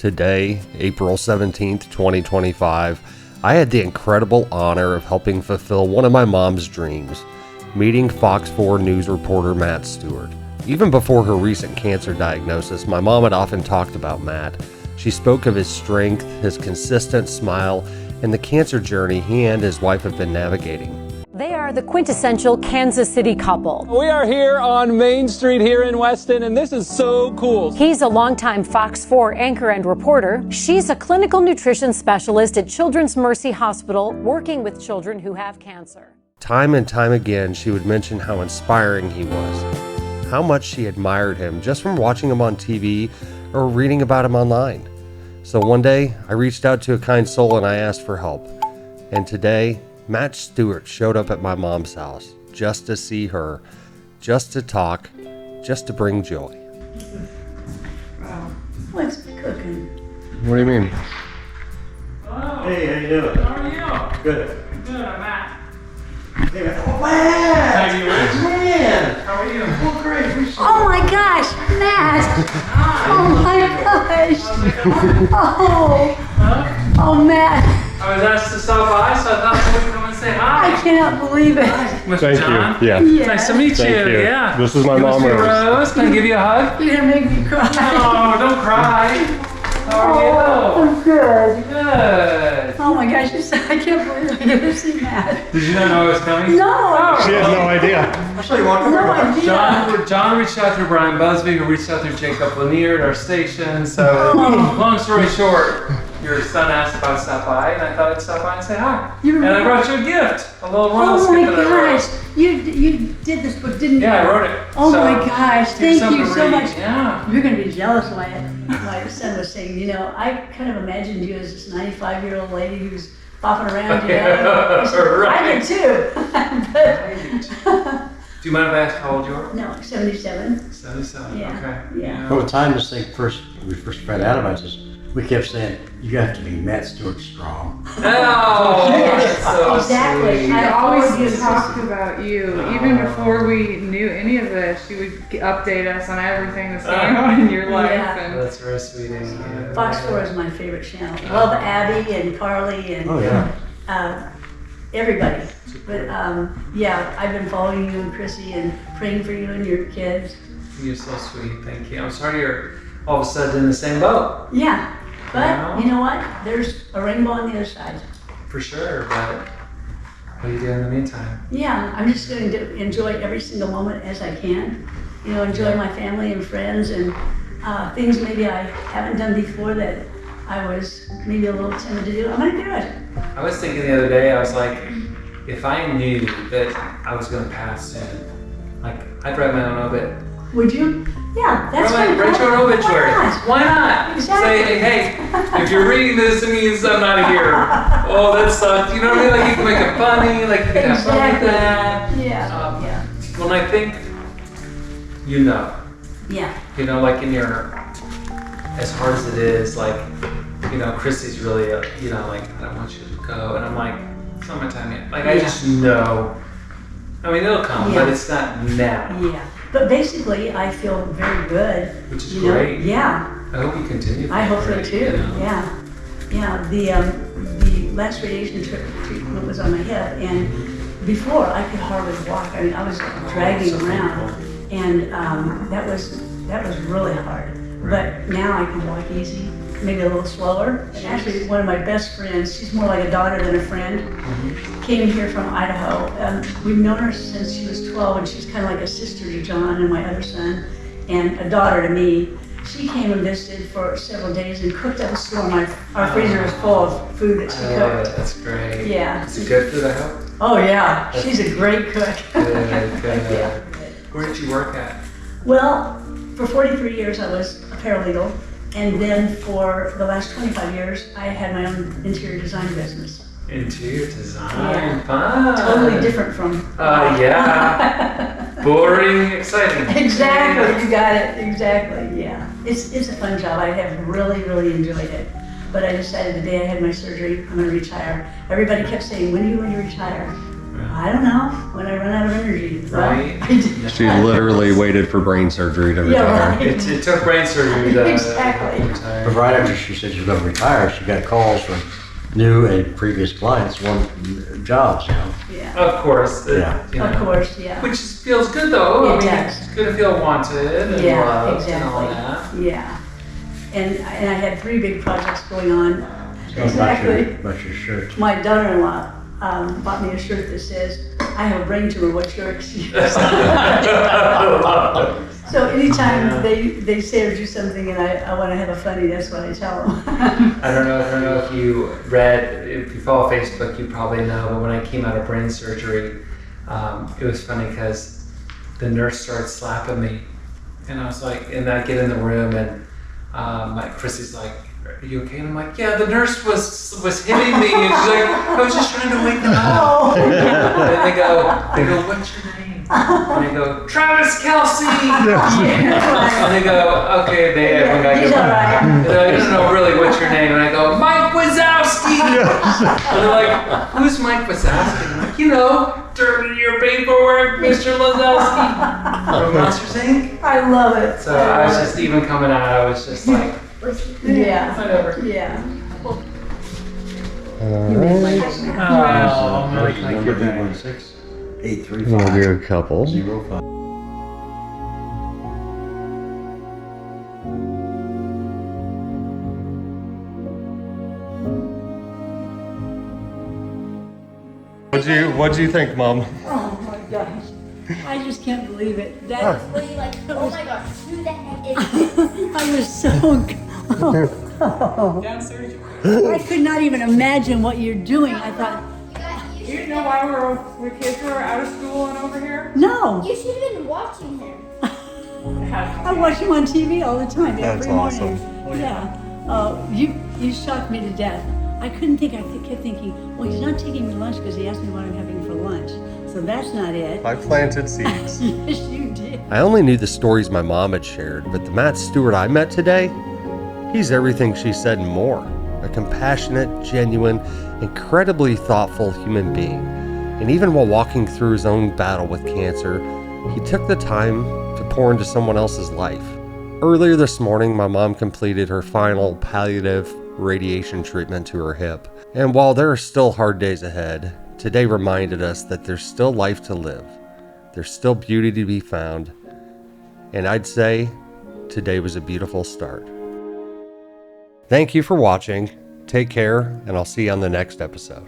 Today, April 17th, 2025, I had the incredible honor of helping fulfill one of my mom's dreams, meeting Fox 4 News reporter Matt Stewart. Even before her recent cancer diagnosis, my mom had often talked about Matt. She spoke of his strength, his consistent smile, and the cancer journey he and his wife have been navigating. They are the quintessential Kansas City couple. We are here on Main Street here in Weston, and this is so cool. He's a longtime Fox 4 anchor and reporter. She's a clinical nutrition specialist at Children's Mercy Hospital, working with children who have cancer. Time and time again, she would mention how inspiring he was, how much she admired him just from watching him on TV or reading about him online. So one day, I reached out to a kind soul and I asked for help. And today, Matt Stewart showed up at my mom's house just to see her, just to talk, just to bring joy. Wow. What's cooking? What do you mean? Hello. Hey, how you doing? How are you? Good. Good, I'm Matt. Hey, oh, Matt! How you doing? Man! How are you? Well, great. Oh my gosh, Matt! Oh my gosh! Oh, Huh? oh Matt! I was asked to stop by, so I thought someone would come and say hi. I cannot believe it. Mr. Thank John. you. Yeah. Yeah. Nice to meet Thank you. Yeah. This is my You mom, Mr. Rose. Rose. Can I give you a hug? You're gonna make me cry. No, don't cry. How are I'm good. you? Good. Oh my gosh, I can't believe I get to see Matt. Did you not know I was coming? No. Oh, She has no idea. I'll show you one. No idea. John reached out through Brian Busby, who reached out through Jacob Lanier at our station. So, long story short, your son asked if I would stop by, and I thought I'd stop by and say hi. And I brought you a gift, a little royal Oh my skip that I wrote. gosh, you did this book, didn't you? Yeah, I wrote it. Oh So, my gosh, take thank you something to so read. much. Yeah. You're going to be jealous my son was saying, you know, I kind of imagined you as this 95-year-old lady who's bopping around, you know. He said, Right. I did too. But, Do you mind if I ask how old you are? no, 77. 77. Yeah, Okay. yeah. By the time this thing when we first found out about this, we kept saying, you have to be Matt Stewart strong. Oh, that's so Exactly. sweet. I I always always talked about you. Even before we knew any of this, she would update us on everything that's going on in your life. Yeah. And That's very sweet. of you. Fox 4 is my favorite channel. Love Abby and Carly and Oh, yeah. everybody. But yeah, I've been following you and Chrissy and praying for you and your kids. You're so sweet. Thank you. I'm sorry you're all of a sudden in the same boat. Yeah, but Yeah. you know what? There's a rainbow on the other side. For sure, but what do you do in the meantime? Yeah, I'm just going to enjoy every single moment as I can. You know, enjoy my family and friends and things maybe I haven't done before that I was maybe a little timid to do. I'm going to do it. I was thinking the other day, I was like, if I knew that I was going to pass soon, like, I'd write my own obit. Would you? Yeah, that's Write fine. your own obituary. Why not? Why not? Exactly. Say, hey, if you're reading this, it means I'm not here. Oh, that sucks. You know what I mean? Like, you can make it funny, like, you can have fun with Exactly. that. Yeah, yeah, When I think, you know, yeah. like in your, as hard as it is, like, Christy's really, like, I don't want you to go. And I'm like, it's not my time yet. Like, I just know. I mean, it'll come, but Yeah. it's not now. Yeah, but basically, I feel very good. Which is you know? great. Yeah, I hope you continue. I hope so Great, too. you know? Yeah, yeah. The last radiation treatment was on my hip, and before I could hardly walk. I mean, I was dragging so around, and that was really hard. Right. But now I can walk easy, maybe a little slower. And actually, one of my best friends, she's more like a daughter than a friend, came here from Idaho. We've known her since she was 12, and she's kind of like a sister to John and my other son, and a daughter to me. She came and visited for several days and cooked up a storm. Our freezer is full of food that she I love cooked. it. That's great. Yeah. Is it good food, I hope? Oh yeah, she's a great cook. Good, good. Yeah. Where did you work at? Well, for 43 years I was a paralegal, and then for the last 25 years I had my own interior design business. Interior design. Yeah. Fun. Totally different from. Yeah. Boring, exciting. Exactly, you got it. Exactly, yeah. It's a fun job. I have really enjoyed it. But I decided the day I had my surgery, I'm going to retire. Everybody kept saying, when are you going to retire? I don't know, when I run out of energy. Right. She literally waited for brain surgery to Yeah, retire. right. It took brain surgery to Exactly. retire. But right after she said she was going to retire, she got calls from new and previous clients wanting jobs, you know. Yeah, Of course. Yeah. You know, of course, yeah. Which feels good though. It I mean, does. it's good to feel wanted and Yeah, loved and all exactly. that. Yeah. And I had 3 big projects going on. Exactly. About your shirt. My daughter-in-law bought me a shirt that says, "I have a brain tumor, what's your excuse?" So anytime they say or do something and I want to have a funny, that's what I tell them. I don't know if you read, if you follow Facebook, you probably know, but when I came out of brain surgery, it was funny because the nurse started slapping me. And I was like, and I get in the room and Chrissy's like, "Are you okay?" And I'm like, "Yeah, the nurse was hitting me." And she's like, "I was just trying to wake them up." And they go, "What's your name?" And I go, "Travis Kelsey." And they go, "Okay, everyone got He's good." all right. And they're like, "No, really, what's your name?" And I go, "Mike Wazowski." And they're like, "Who's Mike Wazowski?" And I'm like, "You know, turn in your paperwork, Mr. Wazowski from Monsters Inc." I love it. So I was just even coming out, I was just like, Yeah, whatever. yeah. All You made my right. day. Oh, I'm Like like number your day. 816 We'll do 835 a couple. 05. What'd you think, Mom? Oh my gosh. I just can't believe it. That Were you like, oh my gosh, who the heck is this? I was so I could not even imagine what you're doing. I thought, Do you know why the kids were out of school and over here? no. You should have been watching him. I watch him on TV all the time, That's every morning. awesome. Yeah. You shocked me to death. I couldn't think. I kept thinking, well, he's not taking me lunch because he asked me what I'm having for lunch. So that's not it. I planted seeds. Yes, you did. I only knew the stories my mom had shared, but the Matt Stewart I met today, he's everything she said and more. A compassionate, genuine, incredibly thoughtful human being. And even while walking through his own battle with cancer, he took the time to pour into someone else's life. Earlier this morning, my mom completed her final palliative radiation treatment to her hip. And while there are still hard days ahead, today reminded us that there's still life to live. There's still beauty to be found. And I'd say today was a beautiful start. Thank you for watching. Take care, and I'll see you on the next episode.